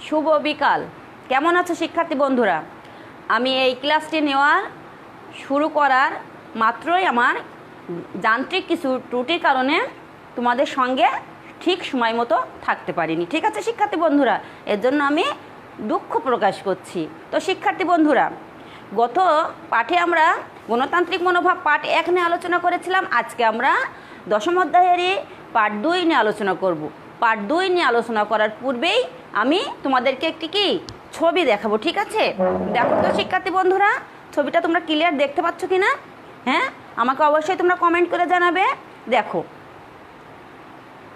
শুভ বিকাল। কেমন আছো শিক্ষার্থী বন্ধুরা? আমি এই ক্লাসটি শুরু করার মাত্রই আমার যান্ত্রিক কিছু ত্রুটির কারণে তোমাদের সঙ্গে ঠিক সময় মতো থাকতে পারিনি। ঠিক আছে শিক্ষার্থী বন্ধুরা, এর জন্য আমি দুঃখ প্রকাশ করছি। তো শিক্ষার্থী বন্ধুরা, গত পাঠে আমরা গণতান্ত্রিক মনোভাব পার্ট 1 নিয়ে আলোচনা করেছিলাম। আজকে আমরা দশম অধ্যায়েরই পার্ট 2 নিয়ে আলোচনা করব। পার্ট 2 নিয়ে আলোচনা করার পূর্বেই আমি তোমাদেরকে একটি ছবি দেখাবো। ঠিক আছে, দেখো তো শিক্ষার্থী বন্ধুরা, ছবিটা তোমরা ক্লিয়ার দেখতে পাচ্ছ কি না? হ্যাঁ, আমাকে অবশ্যই তোমরা কমেন্ট করে জানাবে। দেখো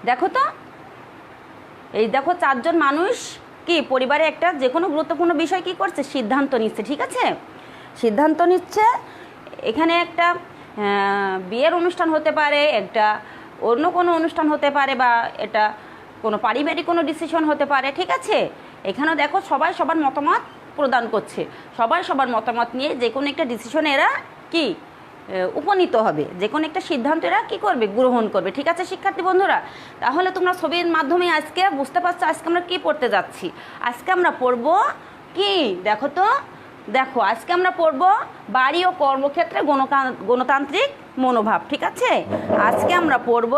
দেখো তো, এই দেখো 4 জন মানুষ পরিবারে একটা যে কোনো গুরুত্বপূর্ণ বিষয় করছে, সিদ্ধান্ত নিচ্ছে। ঠিক আছে, সিদ্ধান্ত নিচ্ছে। এখানে একটা বিয়ের অনুষ্ঠান হতে পারে, একটা অন্য কোনো অনুষ্ঠান হতে পারে, বা এটা কোনো পারিবারিক কোনো ডিসিশন হতে পারে। ঠিক আছে, এখানেও দেখো সবাই সবার মতামত প্রদান করছে। সবাই সবার মতামত নিয়ে যে কোনো একটা ডিসিশনে এরা উপনীত হবে, যে কোনো একটা সিদ্ধান্ত এরা করবে, গ্রহণ করবে। ঠিক আছে শিক্ষার্থী বন্ধুরা, তাহলে তোমরা ছবির মাধ্যমে আজকে বুঝতে পারছো আজকে আমরা পড়তে যাচ্ছি। আজকে আমরা পড়ব দেখো তো, দেখো আজকে আমরা পড়ব বাড়ি ও কর্মক্ষেত্রে গণতান্ত্রিক মনোভাব। ঠিক আছে, আজকে আমরা পড়ব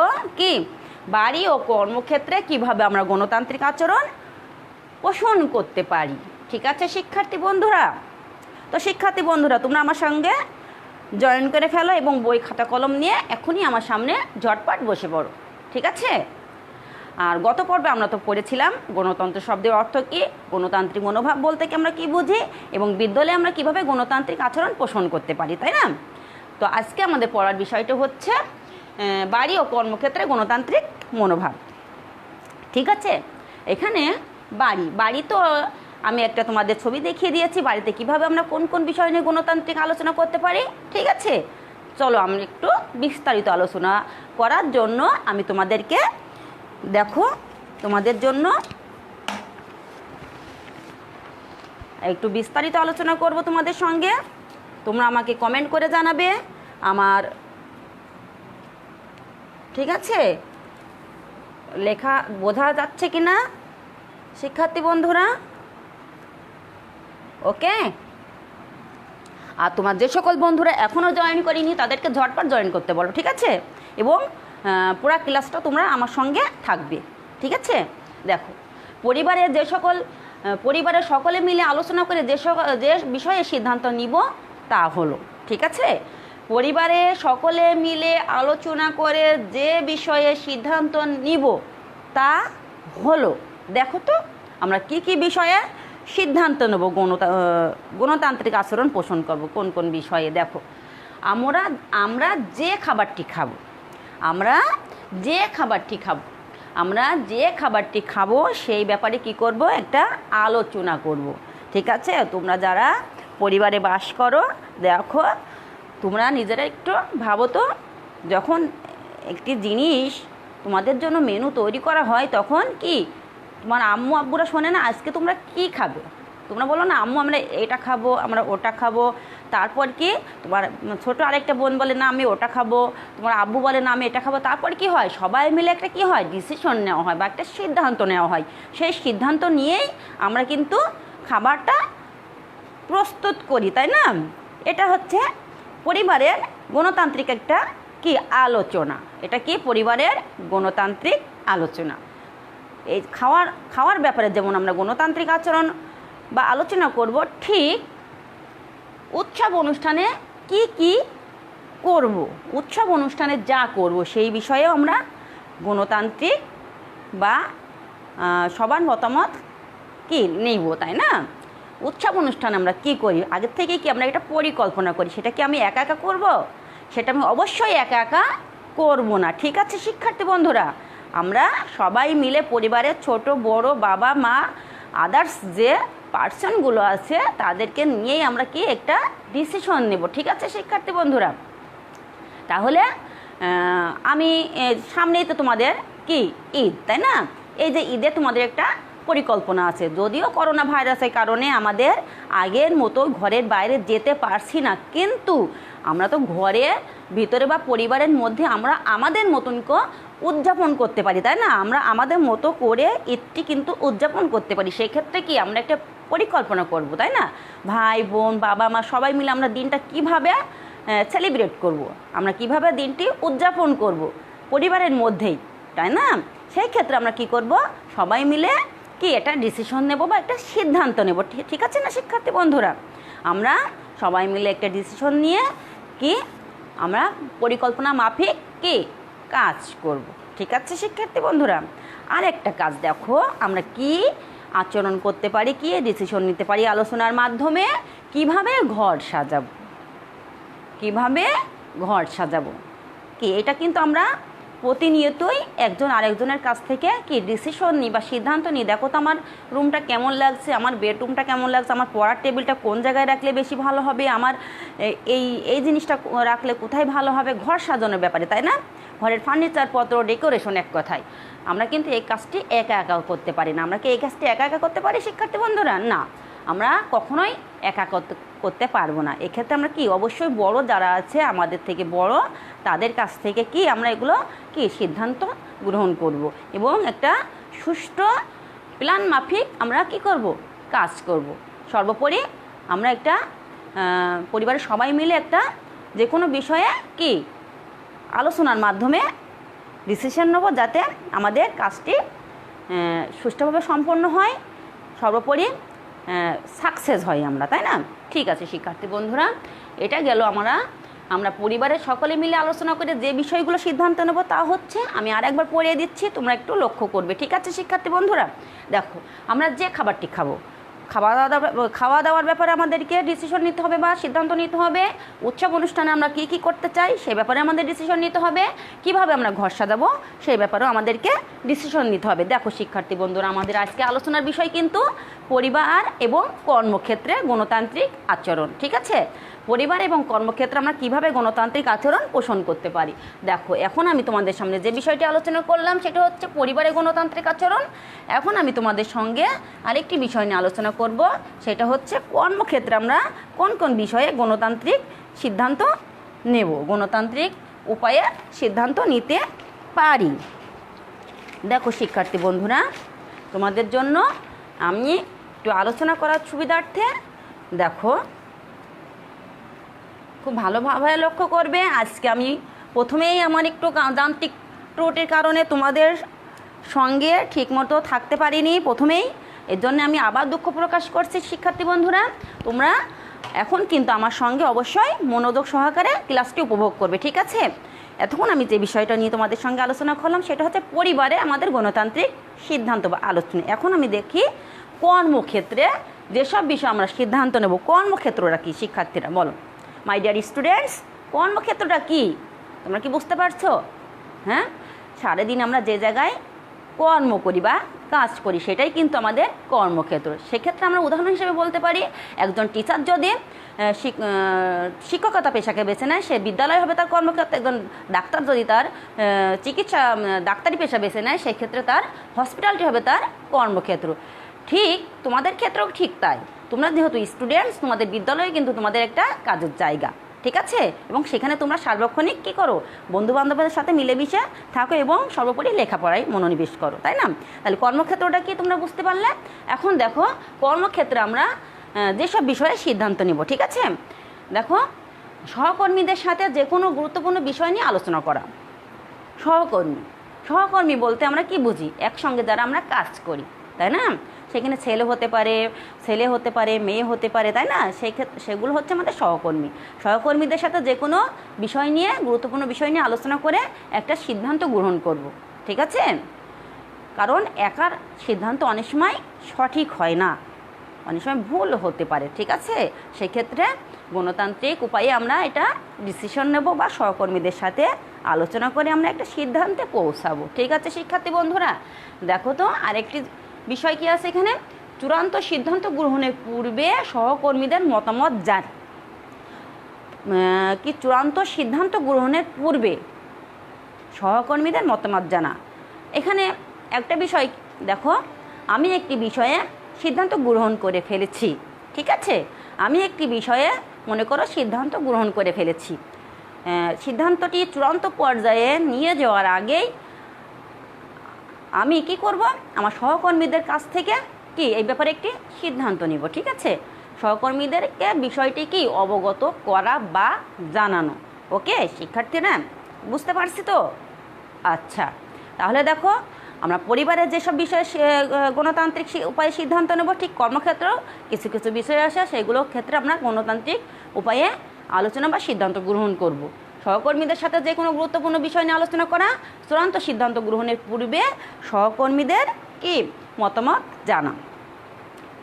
বাড়ি ও কর্মক্ষেত্রে কিভাবে আমরা গণতান্ত্রিক আচরণ পোষণ করতে পারি। ঠিক আছে শিক্ষার্থী বন্ধুরা, তো শিক্ষার্থী বন্ধুরা তোমরা আমার সঙ্গে জয়েন করে ফেলো এবং বই খাতা কলম নিয়ে এখনই আমার সামনে ঝটপট বসে পড়ো। ঠিক আছে, আর গত পর্বে আমরা তো পড়েছিলাম গণতন্ত্র শব্দের অর্থ কী, গণতান্ত্রিক মনোভাব বলতে কি আমরা কী বুঝি, এবং বিদ্যালয়ে আমরা কীভাবে গণতান্ত্রিক আচরণ পোষণ করতে পারি, তাই না? তো আজকে আমাদের পড়ার বিষয়টা হচ্ছে বাড়ি ও কর্মক্ষেত্রে গণতান্ত্রিক মনোভাব। ঠিক আছে, এখানে বাড়ি তো আমি একটা তোমাদের ছবি দেখিয়ে দিয়েছি, বাড়িতে কিভাবে আমরা কোন কোন বিষয় নিয়ে গণতান্ত্রিক আলোচনা করতে পারি। ঠিক আছে, চলো আমরা একটু বিস্তারিত আলোচনা করার জন্য আমি তোমাদেরকে তোমাদের জন্য একটু বিস্তারিত আলোচনা করব তোমাদের সঙ্গে। তোমরা আমাকে কমেন্ট করে জানাবে আমার, ঠিক আছে, লেখা বোঝা যাচ্ছে কি না শিক্ষার্থী বন্ধুরা? ওকে, আর তোমার যে সকল বন্ধুরা এখনও জয়েন করিনি তাদেরকে ঝটপট জয়েন করতে বলো। ঠিক আছে, এবং পুরো ক্লাসটা তোমরা আমার সঙ্গে থাকবে। ঠিক আছে, দেখো পরিবারের সকলে মিলে আলোচনা করে যে বিষয়ে সিদ্ধান্ত নিব তা হলো। ঠিক আছে, পরিবারে সকলে মিলে আলোচনা করে যে বিষয়ে সিদ্ধান্ত নিব তা হলো। দেখো তো আমরা কি বিষয়ে সিদ্ধান্ত নেব, গণতান্ত্রিক আচরণ পোষণ করব কোন কোন বিষয়ে। দেখো আমরা যে খাবারটি খাবো সেই ব্যাপারে করব, একটা আলোচনা করব। ঠিক আছে, তোমরা যারা পরিবারে বাস করো, দেখো তোমরা নিজেরা একটু ভাবো তো, যখন একটি জিনিস তোমাদের জন্য মেনু তৈরি করা হয় তখন তোমার আম্মু আব্বুরা শোনে না আজকে তোমরা কি খাবে, তোমরা বলো না আম্মু আমরা এটা খাবো, আমরা ওটা খাবো। তারপর তোমার ছোট আরেকটা বোন বলে না আমি ওটা খাবো, তোমার আব্বু বলে না আমি এটা খাবো। তারপর হয় সবাই মিলে একটা ডিসিশন নেওয়া হয় বা একটা সিদ্ধান্ত নেওয়া হয়। সেই সিদ্ধান্ত নিয়েই আমরা খাবারটা প্রস্তুত করি, তাই না? এটা হচ্ছে পরিবারের গণতান্ত্রিক একটা আলোচনা। এটা পরিবারের গণতান্ত্রিক আলোচনা। এই খাওয়ার ব্যাপারে যেমন আমরা গণতান্ত্রিক আচরণ বা আলোচনা করব, ঠিক উৎসব অনুষ্ঠানে কি করব, উৎসব অনুষ্ঠানে যা করব সেই বিষয়েও আমরা গণতান্ত্রিক বা সবার মতামত নেব, তাই না? উৎসব অনুষ্ঠানে আমরা করি, আগের থেকে আমরা এটা পরিকল্পনা করি। সেটা আমি একা একা করব? সেটা আমি অবশ্যই একা একা করব না। ঠিক আছে শিক্ষার্থী বন্ধুরা, আমরা সবাই মিলে পরিবারের ছোট বড় বাবা মা আদার্স যে পার্সনগুলো আছে তাদেরকে নিয়েই আমরা একটা ডিসিশন নেব। ঠিক আছে শিক্ষার্থী বন্ধুরা, তাহলে আমি সামনেই তো তোমাদের ঈদ, তাই না? এই যে ঈদে তোমাদের একটা পরিকল্পনা আছে। যদিও করোনা ভাইরাসের কারণে আমাদের আগের মতো ঘরের বাইরে যেতে পারছি না, কিন্তু আমরা তো ঘরের ভিতরে বা পরিবারের মধ্যে আমরা আমাদের মতন উদযাপন করতে পারি, তাই না? আমরা আমাদের মতো করে ঈদটি কিন্তু উদযাপন করতে পারি। সেক্ষেত্রে কি আমরা একটা পরিকল্পনা করব, তাই না? ভাই বোন বাবা মা সবাই মিলে আমরা দিনটা কিভাবে সেলিব্রেট করব, আমরা কিভাবে দিনটি উদযাপন করব পরিবারের মধ্যেই, তাই না? সেই ক্ষেত্রে আমরা কি করব, সবাই মিলে কি একটা ডিসিশন নেব বা একটা সিদ্ধান্ত নেব, ঠিক আছে না শিক্ষার্থী বন্ধুরা? আমরা সবাই মিলে একটা ডিসিশন নিয়ে কি আমরা পরিকল্পনা মাফিক কি কাজ করব, ঠিক আছে শিক্ষার্থী বন্ধুরা? আর একটা কাজ দেখো, আমরা কি আচরণ করতে পারি, কি ডিসিশন নিতে পারি আলোচনার মাধ্যমে, কিভাবে ঘর সাজাবো, কিভাবে ঘর সাজাবো কি এটা কিন্তু আমরা প্রতিনিয়তই একজন আরেকজনের কাছ থেকে কি ডিসিশন নিই বা সিদ্ধান্ত নিই। দেখো তো আমার রুমটা কেমন লাগছে, আমার বেডরুমটা কেমন লাগছে, আমার পড়ার টেবিলটা কোন জায়গায় রাখলে বেশি ভালো হবে, আমার এই এই জিনিসটা রাখলে কোথায় ভালো হবে, ঘর সাজানোর ব্যাপারে, তাই না? ঘরের ফার্নিচারপত্র ডেকোরেশন, এক কথায় আমরা কিন্তু এই কাজটি একা একা করতে পারি না। আমরা কি এই কাজটি একা একা করতে পারি শিক্ষার্থী বন্ধুরা? না, আমরা কখনোই একা করতে পারবো না। এক্ষেত্রে আমরা কি অবশ্যই বড় যারা আছে আমাদের থেকে বড়, তাদের কাছ থেকে কি আমরা এগুলো কি সিদ্ধান্ত গ্রহণ করব এবং একটা সুষ্ঠু প্ল্যান মাফিক আমরা কি করব, কাজ করব। সর্বোপরি আমরা একটা পরিবারের সবাই মিলে একটা যে কোনো বিষয়ে কি আলোচনার মাধ্যমে ডিসিশন নেব, যাতে আমাদের কাজটি সুষ্ঠুভাবে সম্পন্ন হয়, সর্বোপরি সাকসেস হয় আমরা, তাই না? ঠিক আছে শিক্ষার্থী বন্ধুরা, এটা গেল আমরা পরিবারের সকলে মিলে আলোচনা করে যে বিষয়গুলো সিদ্ধান্ত নেব, তা হচ্ছে আমি আরেকবার পড়িয়ে দিচ্ছি, তোমরা একটু লক্ষ্য করবে, ঠিক আছে শিক্ষার্থী বন্ধুরা? দেখো, আমরা যে খাবারটি খাবো, খাওয়া দাওয়ার ব্যাপারে আমাদেরকে ডিসিশন নিতে হবে বা সিদ্ধান্ত নিতে হবে। উৎসব অনুষ্ঠানে আমরা কী কী করতে চাই সে ব্যাপারে আমাদের ডিসিশন নিতে হবে। কিভাবে আমরা ঘর সাজাবো সেই ব্যাপারেও আমাদেরকে ডিসিশন নিতে হবে। দেখো শিক্ষার্থী বন্ধুরা, আমাদের আজকে আলোচনার বিষয় কিন্তু পরিবার এবং কর্মক্ষেত্রে গণতান্ত্রিক আচরণ, ঠিক আছে? পরিবার এবং কর্মক্ষেত্রে আমরা কিভাবে গণতান্ত্রিক আচরণ পোষণ করতে পারি। দেখো, এখন আমি তোমাদের সামনে যে বিষয়টি আলোচনা করলাম সেটা হচ্ছে পরিবারে গণতান্ত্রিক আচরণ। এখন আমি তোমাদের সঙ্গে আরেকটি বিষয় নিয়ে আলোচনা করব, সেটা হচ্ছে কর্মক্ষেত্রে আমরা কোন কোন বিষয়ে গণতান্ত্রিক সিদ্ধান্ত নেব, গণতান্ত্রিক উপায়ে সিদ্ধান্ত নিতে পারি। দেখো শিক্ষার্থী বন্ধুরা, তোমাদের জন্য আমি একটু আলোচনা করার সুবিধার্থে দেখো খুব ভালোভাবে লক্ষ্য করবে। আজকে আমি প্রথমেই আমার একটু যান্ত্রিক ত্রুটির কারণে তোমাদের সঙ্গে ঠিকমতো থাকতে পারিনি প্রথমেই, এর জন্য আমি আবার দুঃখ প্রকাশ করছি শিক্ষার্থী বন্ধুরা। তোমরা এখন কিন্তু আমার সঙ্গে অবশ্যই মনোযোগ সহকারে ক্লাসটি উপভোগ করবে, ঠিক আছে? এতক্ষণ আমি যে বিষয়টা নিয়ে তোমাদের সঙ্গে আলোচনা করলাম সেটা হচ্ছে পরিবারে আমাদের গণতান্ত্রিক সিদ্ধান্ত বা আলোচনা। এখন আমি দেখি কর্মক্ষেত্রে যেসব বিষয় আমরা সিদ্ধান্ত নেব, কর্মক্ষেত্রটা কী শিক্ষার্থীরা বলো? মাই ডিয়ার স্টুডেন্টস, কর্মক্ষেত্রটা কী তোমরা কি বুঝতে পারছো? হ্যাঁ, সারাদিন আমরা যে জায়গায় কর্ম করি বা কাজ করি সেটাই কিন্তু আমাদের কর্মক্ষেত্র। সেক্ষেত্রে আমরা উদাহরণ হিসেবে বলতে পারি, একজন টিচার যদি শিক্ষকতা পেশাকে বেছে নেয় সে বিদ্যালয় হবে তার কর্মক্ষেত্র। একজন ডাক্তার যদি তার ডাক্তারি পেশা বেছে নেয় সেক্ষেত্রে তার হসপিটালটি হবে তার কর্মক্ষেত্র। ঠিক তোমাদের ক্ষেত্রেও ঠিক তাই। তোমরা যেহেতু স্টুডেন্টস, তোমাদের বিদ্যালয়ে কিন্তু তোমাদের একটা কাজের জায়গা, ঠিক আছে? এবং সেখানে তোমরা সার্বক্ষণিক কী করো, বন্ধুবান্ধবদের সাথে মিলেমিশে থাকো এবং সর্বোপরি লেখাপড়ায় মনোনিবেশ করো, তাই না? তাহলে কর্মক্ষেত্রটা কি তোমরা বুঝতে পারলে? এখন দেখো কর্মক্ষেত্রে আমরা যেসব বিষয়ে সিদ্ধান্ত নেব, ঠিক আছে? দেখো, সহকর্মীদের সাথে যে কোনো গুরুত্বপূর্ণ বিষয় নিয়ে আলোচনা করা। সহকর্মী বলতে আমরা কি বুঝি? একসঙ্গে যারা আমরা কাজ করি, তাই না? সেখানে ছেলে হতে পারে মেয়ে হতে পারে, তাই না? সেগুলো হচ্ছে আমাদের সহকর্মী। সহকর্মীদের সাথে যে কোনো বিষয় নিয়ে, গুরুত্বপূর্ণ বিষয় নিয়ে আলোচনা করে একটা সিদ্ধান্ত গ্রহণ করব, ঠিক আছে? কারণ একার সিদ্ধান্ত অনেক সময় সঠিক হয় না, অনেক সময় ভুল হতে পারে, ঠিক আছে? সেক্ষেত্রে গণতান্ত্রিক উপায়ে আমরা এটা ডিসিশন নেব বা সহকর্মীদের সাথে আলোচনা করে আমরা একটা সিদ্ধান্তে পৌঁছাবো, ঠিক আছে শিক্ষার্থী বন্ধুরা? দেখো তো আরেকটি বিষয় কি আছে এখানে, চূড়ান্ত সিদ্ধান্ত গ্রহণের পূর্বে সহকর্মীদের মতামত জানা। কি চূড়ান্ত সিদ্ধান্ত গ্রহণের পূর্বে সহকর্মীদের মতামত জানা। এখানে একটা বিষয় দেখো, আমি একটি বিষয়ে সিদ্ধান্ত গ্রহণ করে ফেলেছি, ঠিক আছে? আমি একটি বিষয়ে মনে করো সিদ্ধান্ত গ্রহণ করে ফেলেছি। সিদ্ধান্তটি চূড়ান্ত পর্যায়ে নিয়ে যাওয়ার আগেই আমি কি করব, আমার সহকর্মীদের কাছ থেকে কি এই ব্যাপারে একটি সিদ্ধান্ত নিব। ঠিক আছে, সহকর্মীদেরকে বিষয়টি কি অবগত করা বা জানানো। ওকে শিক্ষার্থীরা, বুঝতে পারছি তো? আচ্ছা, তাহলে দেখো আমরা পরিবারের যেসব বিষয়ে গণতান্ত্রিক উপায়ে সিদ্ধান্ত নেব, ঠিক কর্মক্ষেত্রেও কিছু কিছু বিষয় আসে, সেগুলোর ক্ষেত্রে আমরা গণতান্ত্রিক উপায়ে আলোচনা বা সিদ্ধান্ত গ্রহণ করব। সহকর্মীদের সাথে যে কোনো গুরুত্বপূর্ণ বিষয় নিয়ে আলোচনা করা, চূড়ান্ত সিদ্ধান্ত গ্রহণের পূর্বে সহকর্মীদের কি মতামত জানা।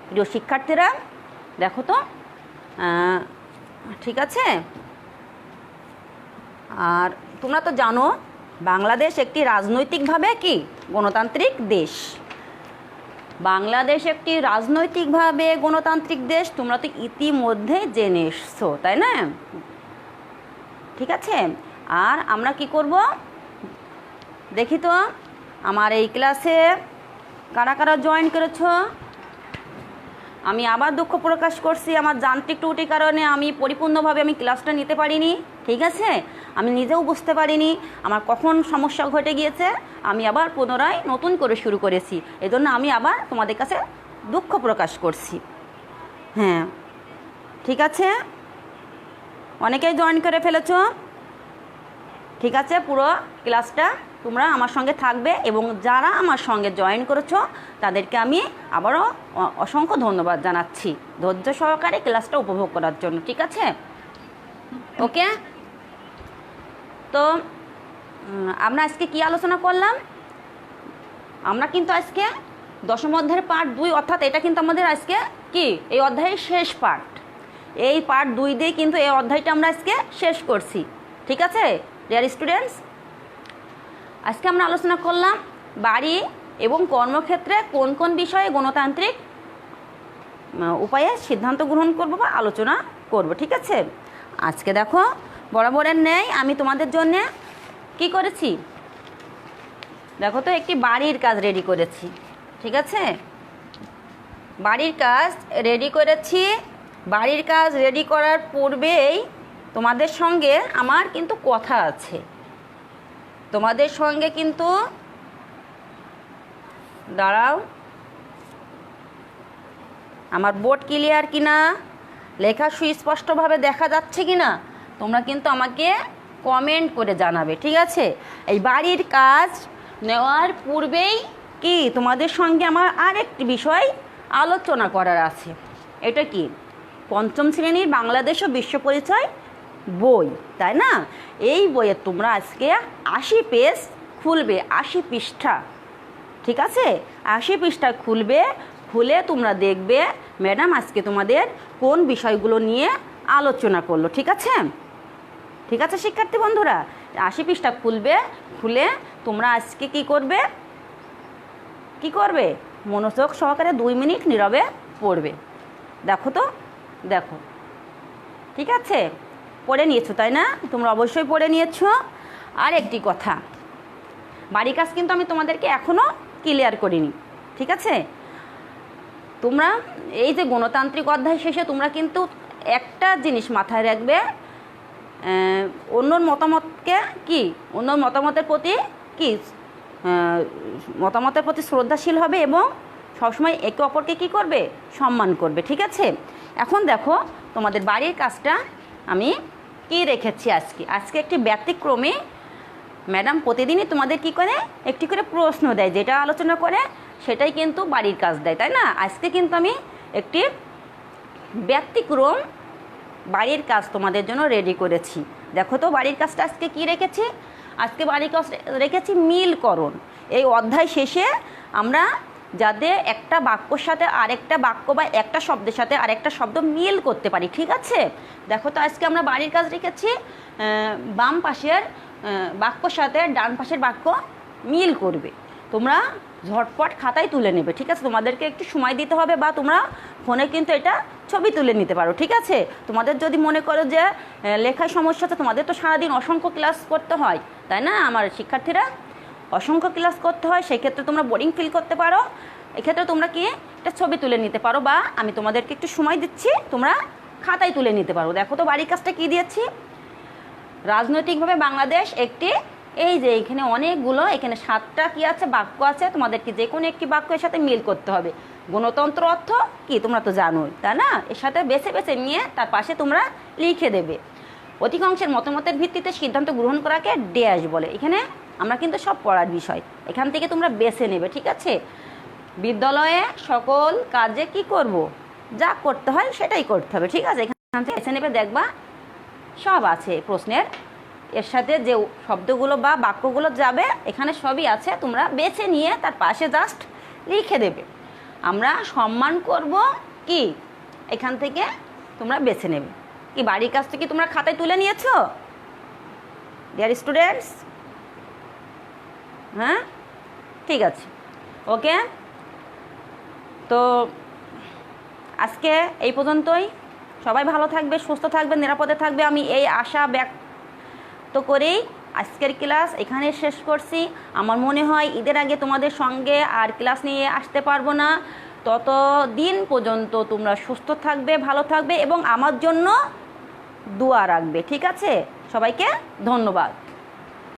প্রিয় শিক্ষার্থীরা দেখো তো, ঠিক আছে। আর তোমরা তো জানো বাংলাদেশ একটি রাজনৈতিকভাবে কি গণতান্ত্রিক দেশ। বাংলাদেশ একটি রাজনৈতিকভাবে গণতান্ত্রিক দেশ, তোমরা তো ইতিমধ্যে জেনে এসছো, তাই না? ঠিক আছে, আর আমরা কি করব দেখি তো, আমার এই ক্লাসে কারা কারা জয়েন করেছো। আমি আবার দুঃখ প্রকাশ করছি, আমার যান্ত্রিক ত্রুটির কারণে আমি পরিপূর্ণভাবে ক্লাসটা নিতে পারিনি। ঠিক আছে, আমি নিজেও বুঝতে পারিনি আমার কখন সমস্যা ঘটে গিয়েছে। আমি আবার পুনরায় নতুন করে শুরু করেছি, এজন্য আমি আবার তোমাদের কাছে দুঃখ প্রকাশ করছি। হ্যাঁ ঠিক আছে, অনেকেই জয়েন করে ফেলেছো। ঠিক আছে, পুরো ক্লাসটা তোমরা আমার সঙ্গে থাকবে, এবং যারা আমার সঙ্গে জয়েন করেছো তাদেরকে আমি আবারও অসংখ্য ধন্যবাদ জানাচ্ছি ধৈর্য সহকারে ক্লাসটা উপভোগ করার জন্য। ঠিক আছে, ওকে। তো আমরা আজকে কি আলোচনা করলাম? আমরা কিন্তু আজকে দশম অধ্যায়ের পার্ট 2, অর্থাৎ এটা কিন্তু আমাদের আজকে কি এই অধ্যায়ের শেষ পার্ট। এই পার্ট 2 দিয়ে কিন্তু এই অধ্যায়টা আমরা আজকে শেষ করছি। ঠিক আছে ডিয়ার স্টুডেন্টস, আজকে আমরা আলোচনা করলাম বাড়ি এবং কর্মক্ষেত্রে কোন কোন বিষয়ে গণতান্ত্রিক উপায়ে সিদ্ধান্ত গ্রহণ করব বা আলোচনা করব। ঠিক আছে, আজকে দেখো বরাবরের ন্যায় আমি তোমাদের জন্য কি করেছি দেখো তো, একটি বাড়ির কাজ রেডি করেছি। ঠিক আছে, বাড়ির কাজ রেডি করেছি। বাড়ির কাজ রেডি করার পূর্বেই তোমাদের সঙ্গে আমার কিন্তু কথা আছে। তোমাদের সঙ্গে কিন্তু দাঁড়াও, আমার বোর্ড ক্লিয়ার কিনা, লেখা সুস্পষ্টভাবে দেখা যাচ্ছে কিনা তোমরা কিন্তু আমাকে কমেন্ট করে জানাবে। ঠিক আছে, এই বাড়ির কাজ নেওয়ার পূর্বেই কি তোমাদের সঙ্গে আমার আরেকটি বিষয় আলোচনা করার আছে। এটা কি পঞ্চম শ্রেণীর বাংলাদেশ ও বিশ্ব পরিচয় বই, তাই না? এই বইয়ে তোমরা আজকে 80 পেজ খুলবে, 80 পৃষ্ঠা। ঠিক আছে, 80 পৃষ্ঠা খুলবে, খুলে তোমরা দেখবে ম্যাডাম আজকে তোমাদের কোন বিষয়গুলো নিয়ে আলোচনা করলো। ঠিক আছে, ঠিক আছে শিক্ষার্থী বন্ধুরা, 80 পৃষ্ঠা খুলবে, খুলে তোমরা আজকে কি করবে মনোযোগ সহকারে 2 মিনিট নীরবে পড়বে। দেখো তো, দেখো। ঠিক আছে, পড়ে নিয়েছো তাই না? তোমরা অবশ্যই পড়ে নিয়েছো। আর একটি কথা, বাড়ির কাজ কিন্তু আমি তোমাদেরকে এখনও ক্লিয়ার করিনি। ঠিক আছে, তোমরা এই যে গণতান্ত্রিক অধ্যায় শেষে তোমরা কিন্তু একটা জিনিস মাথায় রাখবে, অন্যর মতামতকে কি অন্যর মতামতের প্রতি শ্রদ্ধাশীল হবে এবং সবসময় একে অপরকে কি করবে, সম্মান করবে। ঠিক আছে, এখন দেখো তোমাদের বাড়ির কাজটা আমি কি রেখেছি আজকে একটি ব্যতিক্রমে ম্যাডাম প্রতিদিনই তোমাদের কি করে একটি করে প্রশ্ন দেয়, যেটা আলোচনা করে সেটাই কিন্তু বাড়ির কাজ দেয়, তাই না? আজকে কিন্তু আমি একটি ব্যতিক্রম বাড়ির কাজ তোমাদের জন্য রেডি করেছি। দেখো তো বাড়ির কাজটা আজকে কি রেখেছি। আজকে বাড়ির কাজ রেখেছি মিলকরণ। এই অধ্যায় শেষে আমরা যাতে একটা বাক্যর সাথে আরেকটা বাক্য বা একটা শব্দের সাথে আরেকটা শব্দ মিল করতে পারি। ঠিক আছে, দেখো তো আজকে আমরা বাড়ির কাজ রেখেছি বাম পাশের বাক্যর সাথে ডান পাশের বাক্য মিল করবে। তোমরা ঝটপট খাতায় তুলে নেবে। ঠিক আছে, তোমাদেরকে একটু সময় দিতে হবে, বা তোমরা ফোনে কিন্তু এটা ছবি তুলে নিতে পারো। ঠিক আছে, তোমাদের যদি মনে করো যে লেখায় সমস্যা আছে, তোমাদের তো সারাদিন অসংখ্য ক্লাস করতে হয়, তাই না আমার শিক্ষার্থীরা? অসংখ্য ক্লাস করতে হয়, সেক্ষেত্রে তোমরা বোরিং ফিল করতে পারো। এক্ষেত্রে তোমরা কি একটা ছবি তুলে নিতে পারো, বা আমি তোমাদেরকে একটু সময় দিচ্ছি, তোমরা খাতায় তুলে নিতে পারো। দেখো তো বাড়ির কাজটা কী দিয়েছি। রাজনৈতিকভাবে বাংলাদেশ একটি এই যে এখানে অনেকগুলো, এখানে 7টা কি আছে, বাক্য আছে। তোমাদেরকে যে কোনো একটি বাক্যের সাথে মিল করতে হবে। গণতন্ত্র অর্থ কি তোমরা তো জানোই, তাই না? এর সাথে বেছে বেছে নিয়ে তার পাশে তোমরা লিখে দেবে। অধিকাংশের মতামতের ভিত্তিতে সিদ্ধান্ত গ্রহণ করাকে ড্যাশ বলে। এখানে আমরা কিন্তু সব পড়ার বিষয়, এখান থেকে তোমরা বেছে নেবে, ঠিক আছে? বিদ্যালয়ে সকল কাজে কি করব, যা করতে হয় সেটাই করতে হবে, ঠিক আছে? এখান থেকে বেছে নেবে, দেখবা সব আছে প্রশ্নের। এর সাথে যে শব্দগুলো বা বাক্যগুলো যাবে এখানে সবই আছে, তোমরা বেছে নিয়ে তার পাশে জাস্ট লিখে দেবে। আমরা সম্মান করব কি, এখান থেকে তোমরা বেছে নেবে। কি বাড়ির কাজ থেকে তোমরা খাতায় তুলে নিয়েছো ডিয়ার স্টুডেন্টস? হ্যাঁ, ঠিক আছে, ওকে। তো আজকে এই পর্যন্তই। সবাই ভালো থাকবে, সুস্থ থাকবে, নিরাপদে থাকবে, আমি এই আশা ব্যক্ত করেই আজকের ক্লাস এখানে শেষ করছি। আমার মনে হয় ঈদের আগে তোমাদের সঙ্গে আর ক্লাস নিয়ে আসতে পারবো না। ততদিন পর্যন্ত তোমরা সুস্থ থাকবে, ভালো থাকবে এবং আমার জন্য দোয়া রাখবে, ঠিক আছে? সবাইকে ধন্যবাদ।